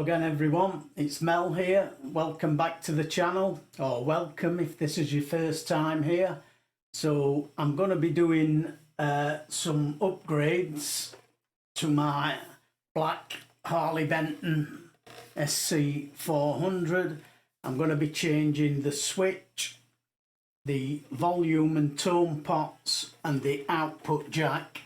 again everyone, it's Mel here. Welcome back to the channel, or welcome if this is your first time here. So I'm going to be doing some upgrades to my black Harley Benton SC 400. I'm going to be changing the switch, the volume and tone pots and the output jack,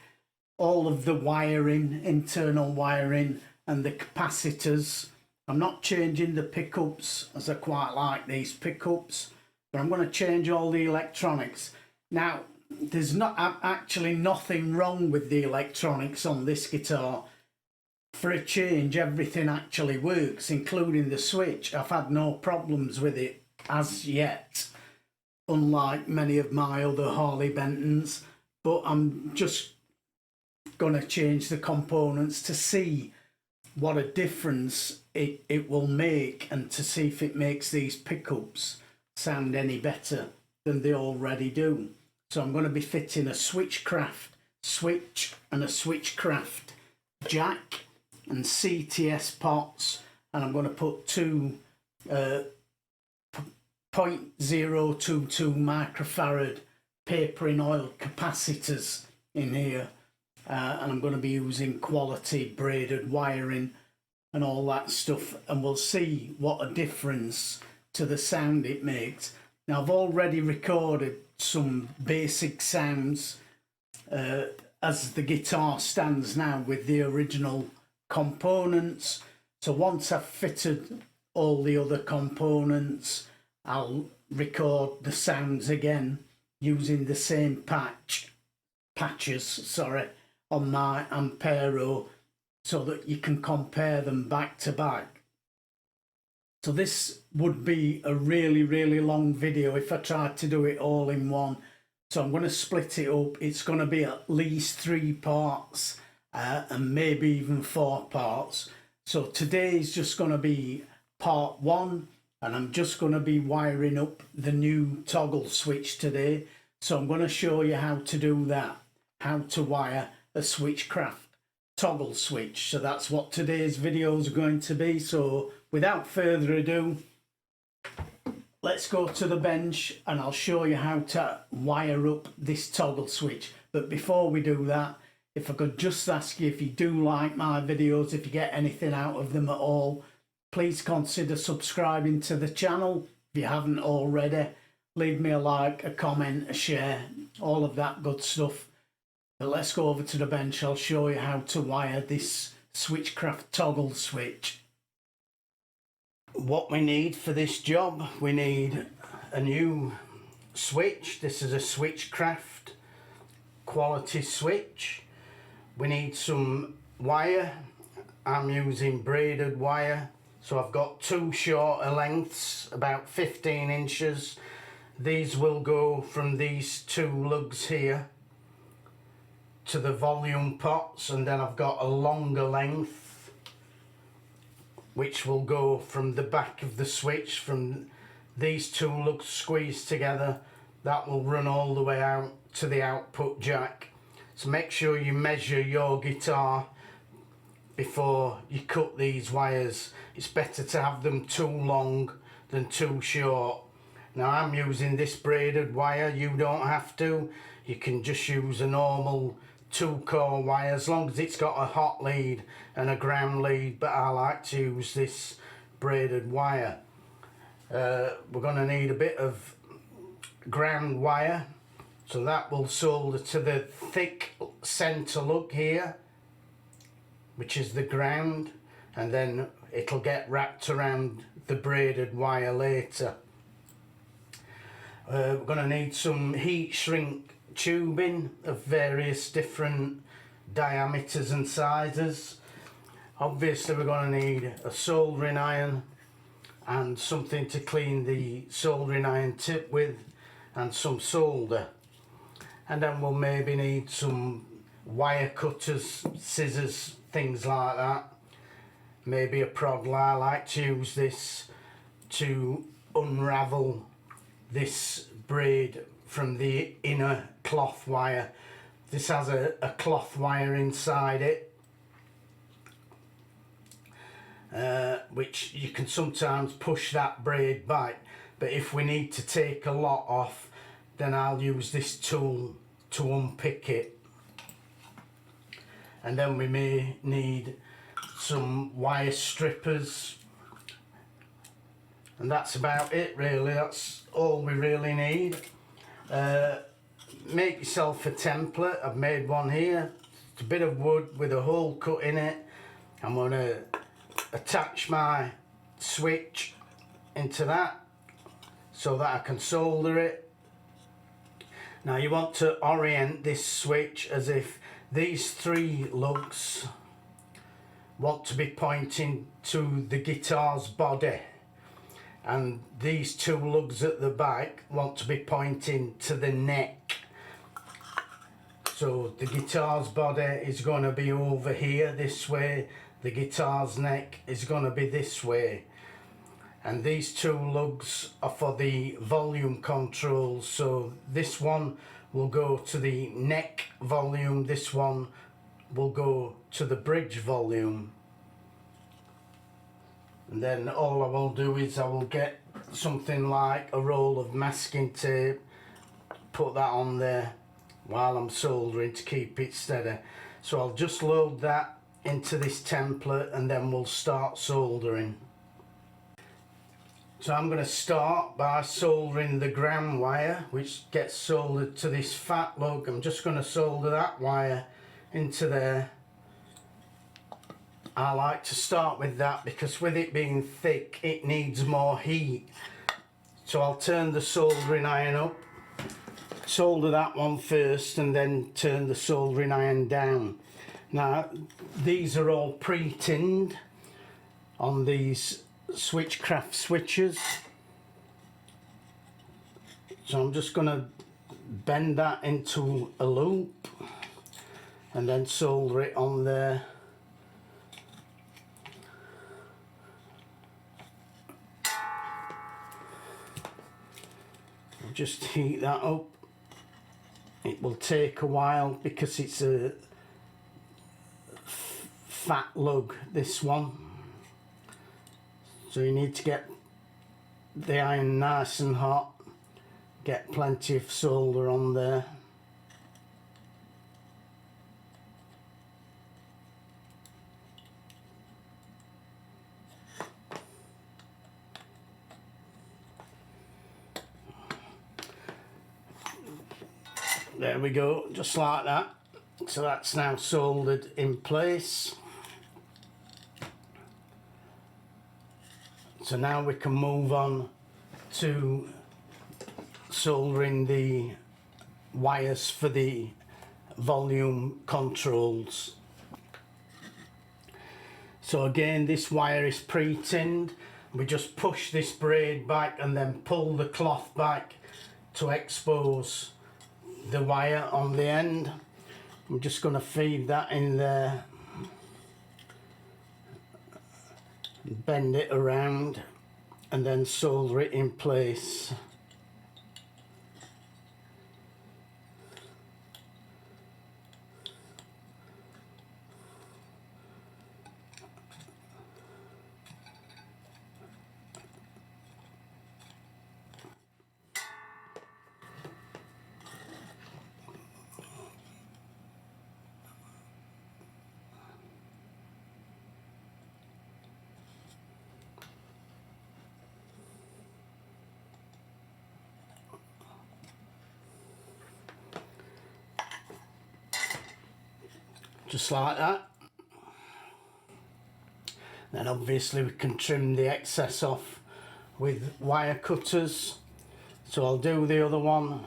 all of the wiring, internal wiring and the capacitors. I'm not changing the pickups as I quite like these pickups, but I'm going to change all the electronics. Now there's not actually nothing wrong with the electronics on this guitar. For a change, everything actually works, including the switch. I've had no problems with it as yet, unlike many of my other Harley Bentons, but I'm just going to change the components to see what a difference it will make, and to see if it makes these pickups sound any better than they already do. So I'm going to be fitting a Switchcraft switch and a Switchcraft jack and CTS pots, and I'm going to put two 0.022 microfarad paper in oil capacitors in here. And I'm going to be using quality braided wiring and all that stuff, and we'll see what a difference to the sound it makes. Now I've already recorded some basic sounds as the guitar stands now with the original components. So once I've fitted all the other components, I'll record the sounds again using the same patches on my Ampero, so that you can compare them back to back. So this would be a really long video if I tried to do it all in one. So I'm going to split it up. It's going to be at least 3 parts and maybe even 4 parts. So today is just going to be part 1, and I'm just going to be wiring up the new toggle switch today. So I'm going to show you how to do that, how to wire a Switchcraft toggle switch. So that's what today's video is going to be. So without further ado, let's go to the bench and I'll show you how to wire up this toggle switch. But before we do that, if I could just ask you, if you do like my videos, if you get anything out of them at all, please consider subscribing to the channel if you haven't already. Leave me a like, a comment, a share, all of that good stuff. But let's go over to the bench. I'll show you how to wire this Switchcraft toggle switch. What we need for this job, we need a new switch. This is a Switchcraft quality switch. We need some wire. I'm using braided wire. So I've got 2 shorter lengths, about 15 inches. These will go from these 2 lugs here to the volume pots, and then I've got a longer length which will go from the back of the switch, from these 2 lugs squeezed together. That will run all the way out to the output jack. So make sure you measure your guitar before you cut these wires. It's better to have them too long than too short. Now I'm using this braided wire. You don't have to. You can just use a normal 2-core wire, as long as it's got a hot lead and a ground lead, but I like to use this braided wire. We're going to need a bit of ground wire, so that will solder to the thick centre lug here, which is the ground, and then it'll get wrapped around the braided wire later. We're going to need some heat shrink tubing of various different diameters and sizes. Obviously we're going to need a soldering iron and something to clean the soldering iron tip with, and some solder. And then we'll maybe need some wire cutters, scissors, things like that. Maybe a prod. I like to use this to unravel this braid from the inner cloth wire. This has a cloth wire inside it, which you can sometimes push that braid back, but if we need to take a lot off, then I'll use this tool to unpick it. And then we may need some wire strippers, and that's about it really. That's all we really need. Make yourself a template. I've made one here. It's a bit of wood with a hole cut in it. I'm going to attach my switch into that so that I can solder it. Now you want to orient this switch as if these three lugs want to be pointing to the guitar's body, and these two lugs at the back want to be pointing to the neck. So the guitar's body is going to be over here this way, the guitar's neck is going to be this way, and these two lugs are for the volume controls. So this one will go to the neck volume, this one will go to the bridge volume. And then all I will do is I will get something like a roll of masking tape, put that on there while I'm soldering to keep it steady. So I'll just load that into this template and then we'll start soldering. So I'm going to start by soldering the ground wire, which gets soldered to this fat lug. I'm just going to solder that wire into there. I like to start with that because with it being thick it needs more heat. So I'll turn the soldering iron up, solder that one first, and then turn the soldering iron down. Now these are all pre-tinned on these Switchcraft switches, so I'm just going to bend that into a loop and then solder it on there. I'll just heat that up. It will take a while because it's a fat lug, this one. So you need to get the iron nice and hot, get plenty of solder on there. There we go, just like that. So that's now soldered in place. So now we can move on to soldering the wires for the volume controls. So again, this wire is pre-tinned. We just push this braid back and then pull the cloth back to expose the wire on the end. I'm just going to feed that in there, bend it around and then solder it in place. Just like that. Then obviously we can trim the excess off with wire cutters. So I'll do the other one.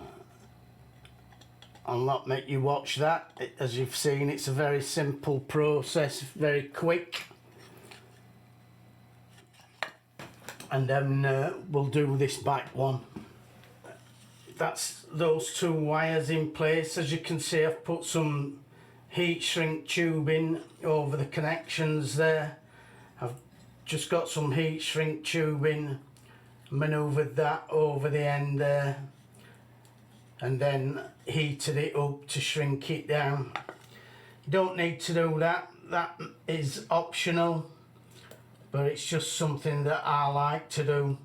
I'll not make you watch that. As you've seen, it's a very simple process, very quick. And then we'll do this back one. That's those two wires in place. As you can see, I've put some heat shrink tubing over the connections there. I've just got some heat shrink tubing, manoeuvred that over the end there, and then heated it up to shrink it down. You don't need to do that, that is optional. but it's just something that I like to do.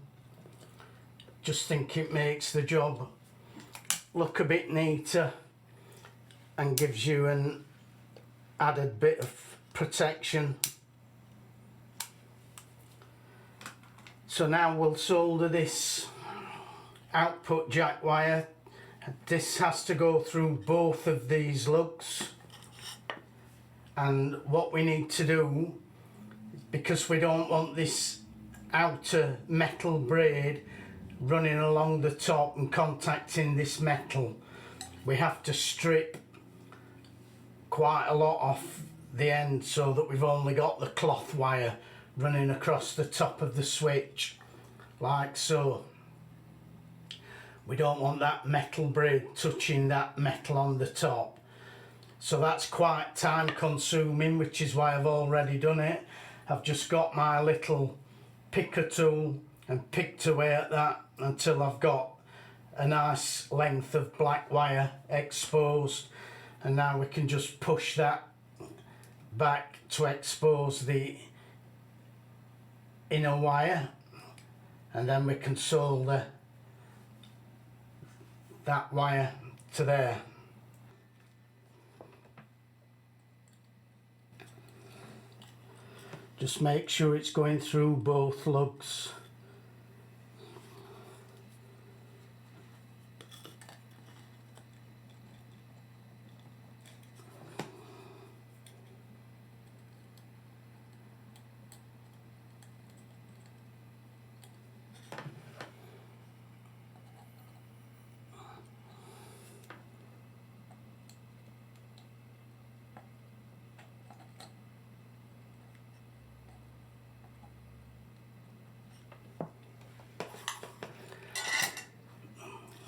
Just think it makes the job look a bit neater and gives you an added bit of protection. So now we'll solder this output jack wire. This has to go through both of these lugs, and what we need to do, because we don't want this outer metal braid running along the top and contacting this metal, we have to strip quite a lot off the end so that we've only got the cloth wire running across the top of the switch, like so. We don't want that metal braid touching that metal on the top. So that's quite time consuming, which is why I've already done it. I've just got my little picker tool and picked away at that until I've got a nice length of black wire exposed, and now we can just push that back to expose the inner wire, and then we can solder that wire to there. Just make sure it's going through both lugs.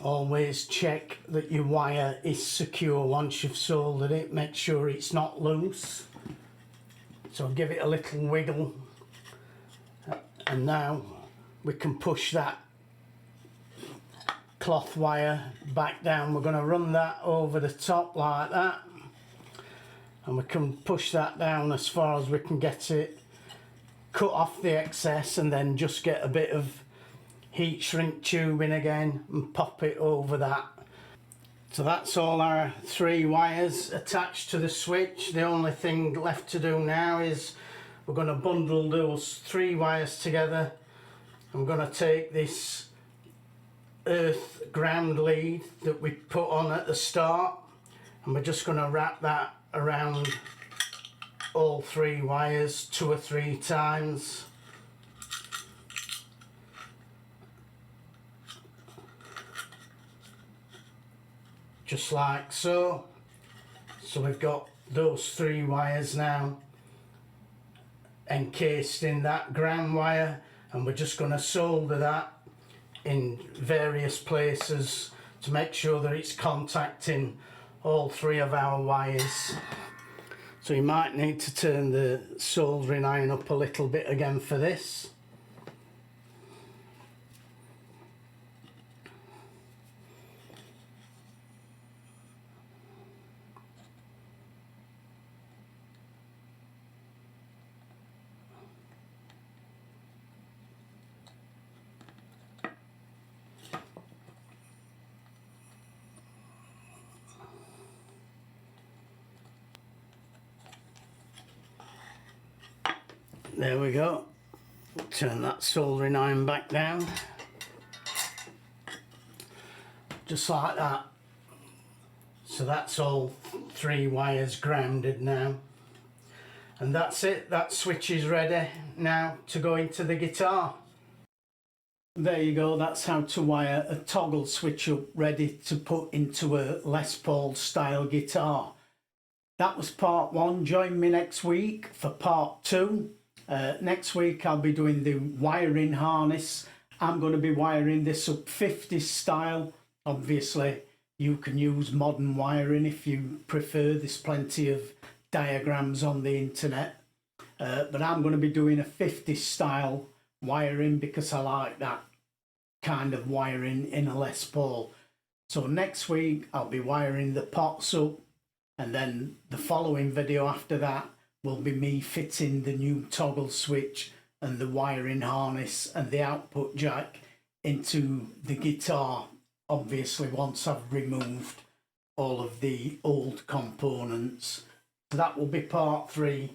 Always check that your wire is secure once you've soldered it. Make sure it's not loose. So give it a little wiggle, and now we can push that cloth wire back down. We're going to run that over the top like that, and we can push that down as far as we can get it, cut off the excess, and then just get a bit of heat shrink tubing again and pop it over that. So that's all our 3 wires attached to the switch. The only thing left to do now is we're going to bundle those 3 wires together. I'm going to take this earth ground lead that we put on at the start, and we're just going to wrap that around all 3 wires 2 or 3 times. Just like so. So we've got those 3 wires now encased in that ground wire, and we're just going to solder that in various places to make sure that it's contacting all 3 of our wires. So you might need to turn the soldering iron up a little bit again for this. There we go. Turn that soldering iron back down. Just like that. So that's all 3 wires grounded now. And that's it. That switch is ready now to go into the guitar. There you go. That's how to wire a toggle switch up ready to put into a Les Paul style guitar. That was part 1. Join me next week for part 2. Next week I'll be doing the wiring harness. I'm going to be wiring this up 50's style. Obviously you can use modern wiring if you prefer. There's plenty of diagrams on the internet. But I'm going to be doing a 50's style wiring because I like that kind of wiring in a Les Paul. So next week I'll be wiring the pots up, and then the following video after that will be me fitting the new toggle switch and the wiring harness and the output jack into the guitar, obviously once I've removed all of the old components. So that will be part 3,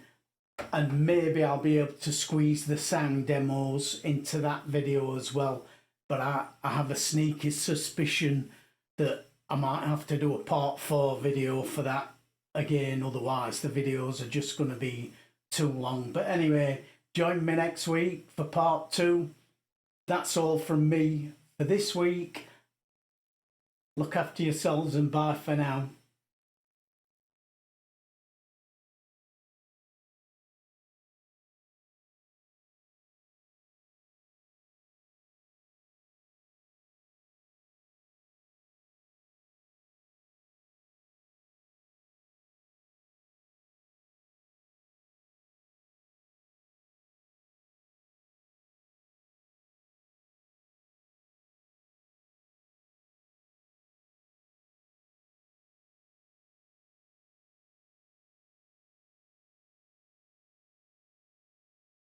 and maybe I'll be able to squeeze the sound demos into that video as well. But I have a sneaky suspicion that I might have to do a part 4 video for that again, otherwise the videos are just going to be too long. But anyway, join me next week for part 2. That's all from me for this week. Look after yourselves and bye for now.